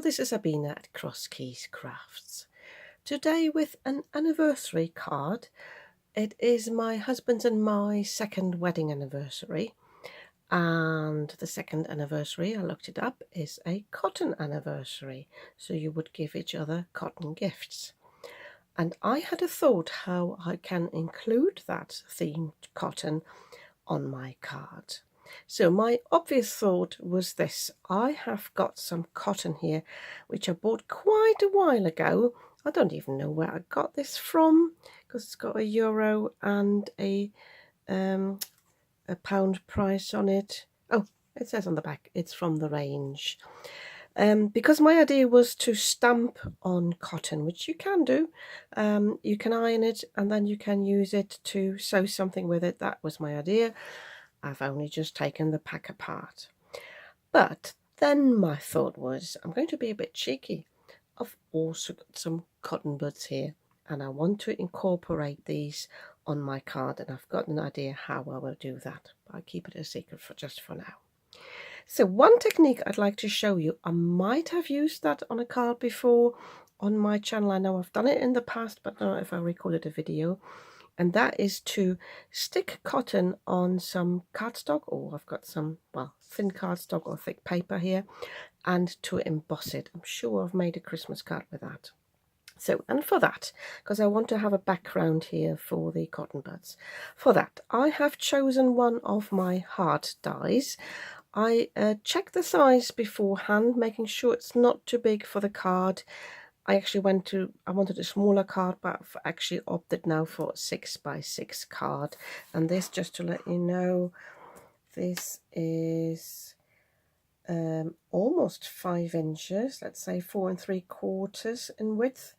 this is Sabina at Cross Keys Crafts. Today with an anniversary card. It is my husband's and my second wedding anniversary. And the second anniversary, I looked it up, is a cotton anniversary. So you would give each other cotton gifts. And I had a thought how I can include that themed cotton on my card. So my obvious thought was this: I have got some cotton here which I bought quite a while ago. I don't even know where I got this from because it's got €1 and a pound price on it. Oh, it says on the back it's from the range. Because my idea was to stamp on cotton, which you can do. You can iron it and then you can use it to sew something with it. That was my idea. I've only just taken the pack apart. But then my thought was, I'm going to be a bit cheeky. I've also got some cotton buds here and I want to incorporate these on my card, and I've got an idea how I will do that. I'll keep it a secret just for now. So one technique I'd like to show you, I might have used that on a card before on my channel. I know I've done it in the past, but I don't know if I recorded a video. And that is to stick cotton on some cardstock, or I've got some, well, thin cardstock or thick paper here, and to emboss it. I'm sure I've made a Christmas card with that. So, and for that, because I want to have a background here for the cotton buds, for that I have chosen one of my hard dies. I checked the size beforehand, making sure it's not too big for the card. I wanted a smaller card, but I've actually opted now for a 6x6 card. And this, just to let you know, this is almost 5 inches, let's say 4 3/4 in width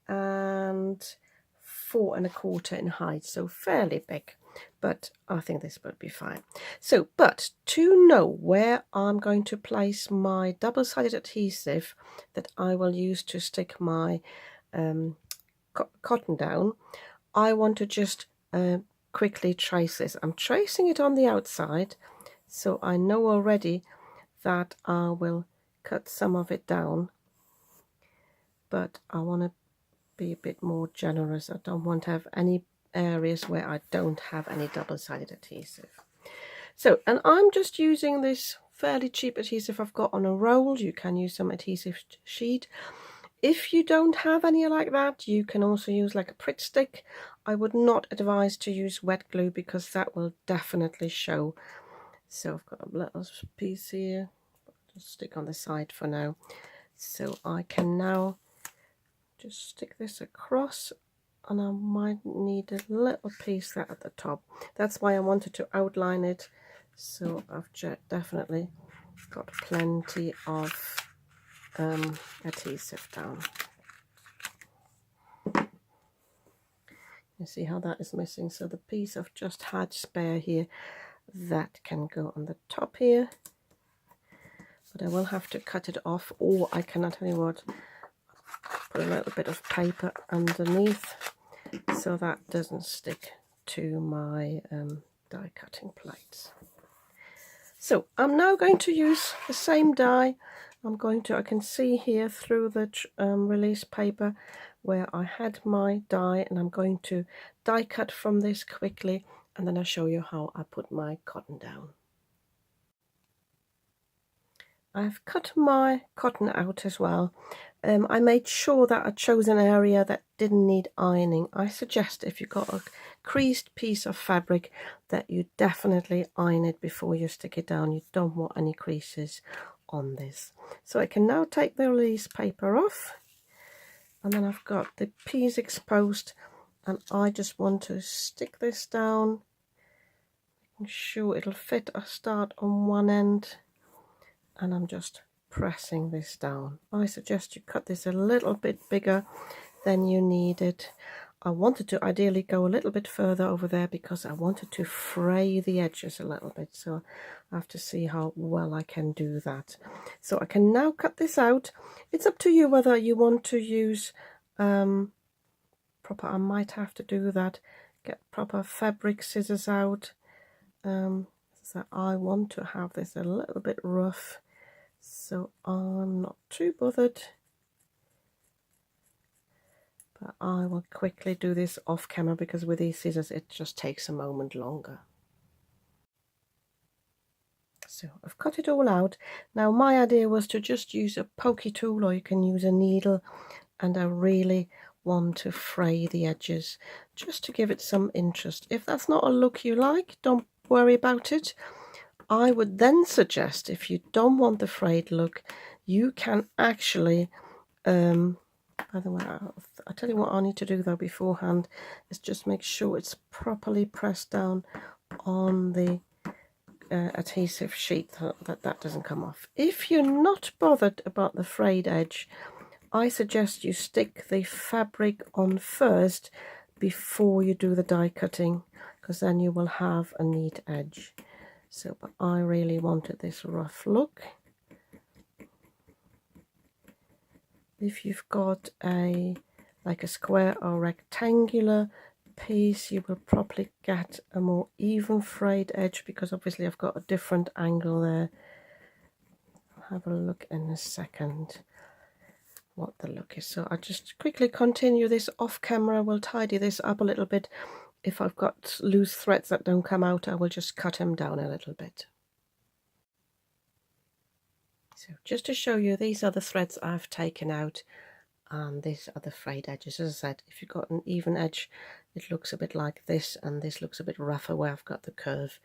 and 4 1/4 in height, so fairly big. But I think this will be fine. So, but to know where I'm going to place my double-sided adhesive that I will use to stick my cotton down, I want to just quickly trace this. I'm tracing it on the outside, so I know already that I will cut some of it down, but I want to be a bit more generous. I don't want to have any areas where I don't have any double-sided adhesive. So, and I'm just using this fairly cheap adhesive I've got on a roll. You can use some adhesive sheet. If you don't have any like that, you can also use like a Pritt stick. I would not advise to use wet glue because that will definitely show. So I've got a little piece here, just stick on the side for now. So I can now just stick this across, and I might need a little piece there at the top. That's why I wanted to outline it. So I've definitely got plenty of adhesive down. You see how that is missing? So the piece I've just had spare here, that can go on the top here. But I will have to cut it off, or I can, I'll tell you what, put a little bit of paper underneath so that doesn't stick to my die cutting plates. So I'm now going to use the same die. I can see here through the release paper where I had my die, and I'm going to die cut from this quickly, and then I'll show you how I put my cotton down. I've cut my cotton out as well. I made sure that I chose an area that didn't need ironing. I suggest if you've got a creased piece of fabric that you definitely iron it before you stick it down. You don't want any creases on this. So I can now take the release paper off, and then I've got the piece exposed, and I just want to stick this down, making sure it'll fit. I start on one end, and I'm just pressing this down. I suggest you cut this a little bit bigger than you need it. I wanted to ideally go a little bit further over there because I wanted to fray the edges a little bit, so I have to see how well I can do that. So I can now cut this out. It's up to you whether you want to use proper, I might have to do that, get proper fabric scissors out. So I want to have this a little bit rough, so I'm not too bothered, but I will quickly do this off camera because with these scissors it just takes a moment longer. So I've cut it all out. Now my idea was to just use a pokey tool, or you can use a needle, and I really want to fray the edges just to give it some interest. If that's not a look you like, don't worry about it. I would then suggest, if you don't want the frayed look, you can actually by the way, I'll tell you what I need to do though beforehand is just make sure it's properly pressed down on the adhesive sheet, that doesn't come off. If you're not bothered about the frayed edge, I suggest you stick the fabric on first before you do the die cutting, because then you will have a neat edge. So, but I really wanted this rough look. If you've got like a square or rectangular piece, you will probably get a more even frayed edge, because obviously I've got a different angle there. I'll have a look in a second what the look is. So I'll just quickly continue this off camera. We'll tidy this up a little bit. If I've got loose threads that don't come out, I will just cut them down a little bit. So just to show you, these are the threads I've taken out, and these are the frayed edges. As I said, if you've got an even edge, it looks a bit like this, and this looks a bit rougher where I've got the curve,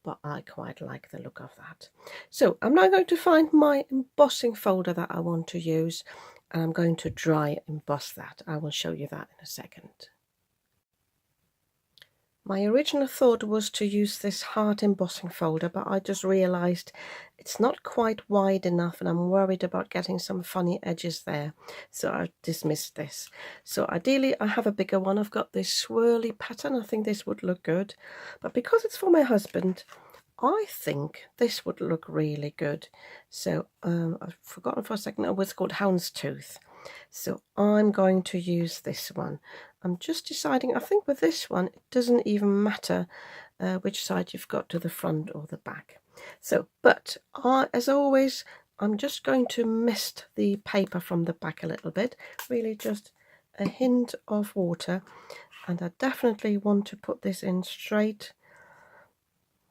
but I quite like the look of that. So I'm now going to find my embossing folder that I want to use, and I'm going to dry emboss that. I will show you that in a second. My original thought was to use this heart embossing folder, but I just realized it's not quite wide enough and I'm worried about getting some funny edges there, so I dismissed this. So ideally I have a bigger one. I've got this swirly pattern. I think this would look good, but because it's for my husband, I think this would look really good. So I've forgotten for a second, it was called Houndstooth. So I'm going to use this one. I'm just deciding, I think with this one, it doesn't even matter which side you've got to the front or the back. So, but as always, I'm just going to mist the paper from the back a little bit, really just a hint of water. And I definitely want to put this in straight,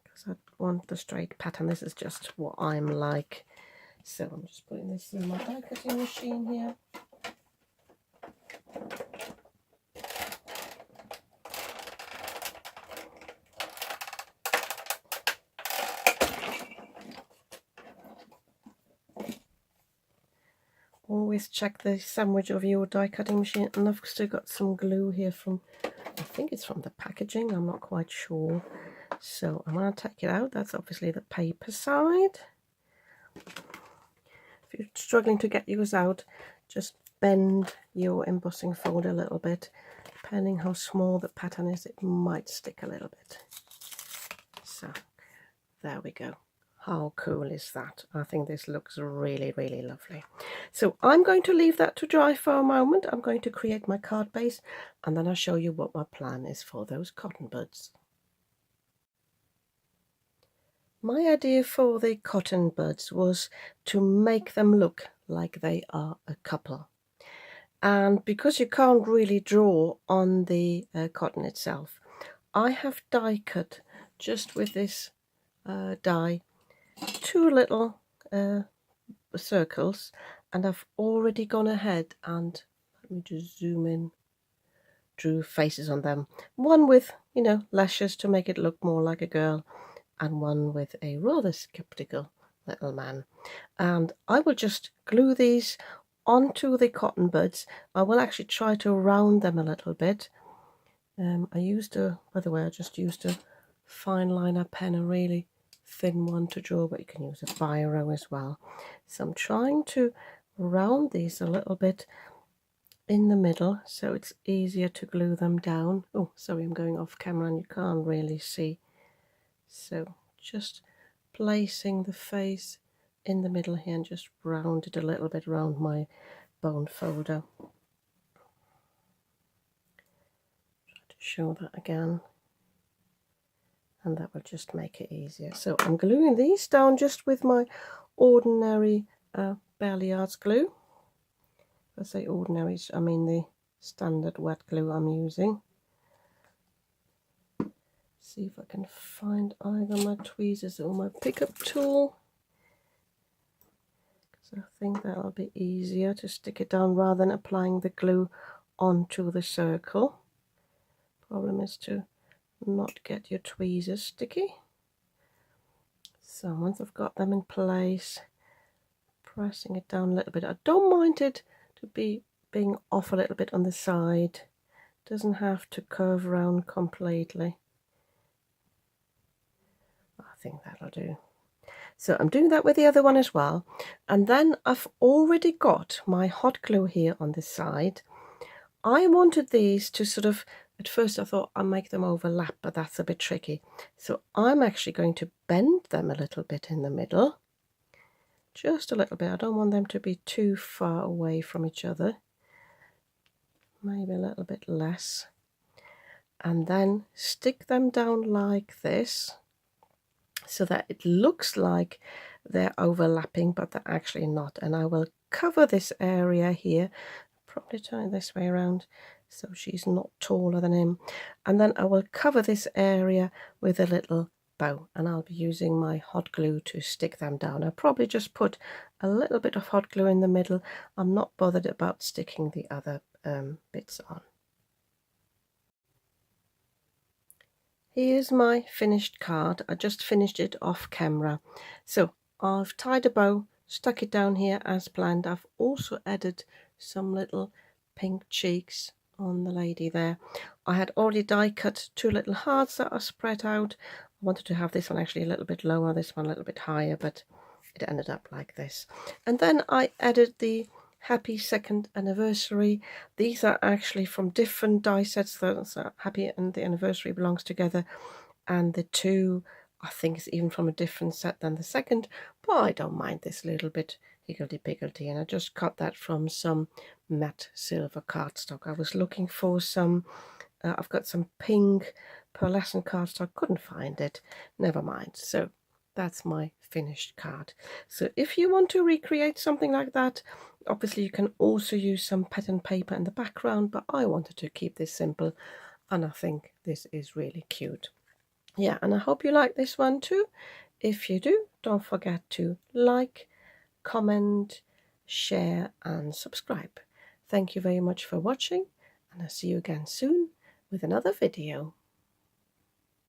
because I want the straight pattern. This is just what I'm like. So I'm just putting this in my die cutting machine here. Always check the sandwich of your die cutting machine, and I've still got some glue here from, I think it's from the packaging, I'm not quite sure. So I'm going to take it out. That's obviously the paper side. If you're struggling to get yours out, just bend your embossing folder a little bit. Depending how small the pattern is, it might stick a little bit. So there we go. How cool is that? I think this looks really, really lovely. So I'm going to leave that to dry for a moment. I'm going to create my card base, and then I'll show you what my plan is for those cotton buds. My idea for the cotton buds was to make them look like they are a couple. And because you can't really draw on the cotton itself, I have die cut just with this die 2 little circles, and I've already gone ahead and, let me just zoom in, drew faces on them. One with, you know, lashes to make it look more like a girl, and one with a rather skeptical little man. And I will just glue these onto the cotton buds. I will actually try to round them a little bit. I used a, by the way, I just used a fine liner pen, a really thin one to draw, but you can use a biro as well. So I'm trying to round these a little bit in the middle so it's easier to glue them down. Oh, sorry, I'm going off camera and you can't really see. So just placing the face in the middle here and just round it a little bit around my bone folder. Try to show that again, and that will just make it easier. So I'm gluing these down just with my ordinary Berliard's glue. I say ordinary, I mean the standard wet glue I'm using. See if I can find either my tweezers or my pickup tool, because I think that'll be easier to stick it down rather than applying the glue onto the circle. Problem is to not get your tweezers sticky. So once I've got them in place, pressing it down a little bit. I don't mind it to be being off a little bit on the side. Doesn't have to curve around completely. I think that'll do. So I'm doing that with the other one as well. And then I've already got my hot glue here on this side. I wanted these to sort of, at first I thought I'd make them overlap, but that's a bit tricky. So I'm actually going to bend them a little bit in the middle. Just a little bit. I don't want them to be too far away from each other. Maybe a little bit less. And then stick them down like this, so that it looks like they're overlapping, but they're actually not. And I will cover this area here, probably turn it this way around so she's not taller than him. And then I will cover this area with a little bow, and I'll be using my hot glue to stick them down. I'll probably just put a little bit of hot glue in the middle. I'm not bothered about sticking the other bits on. Here's my finished card. I just finished it off camera. So I've tied a bow, stuck it down here as planned. I've also added some little pink cheeks on the lady there. I had already die cut 2 little hearts that are spread out. I wanted to have this one actually a little bit lower, this one a little bit higher, but it ended up like this. And then I added the Happy 2nd Anniversary. These are actually from different die sets. So Happy and the Anniversary belongs together, and the 2 I think is even from a different set than the 2nd, but I don't mind this little bit higgledy-piggledy, and I just cut that from some matte silver cardstock. I was looking for some, I've got some pink pearlescent cardstock, couldn't find it, never mind. So that's my finished card. So if you want to recreate something like that, obviously you can also use some pattern paper in the background, but I wanted to keep this simple, and I think this is really cute. Yeah, and I hope you like this one too. If you do, don't forget to like, comment, share and subscribe. Thank you very much for watching, and I'll see you again soon with another video.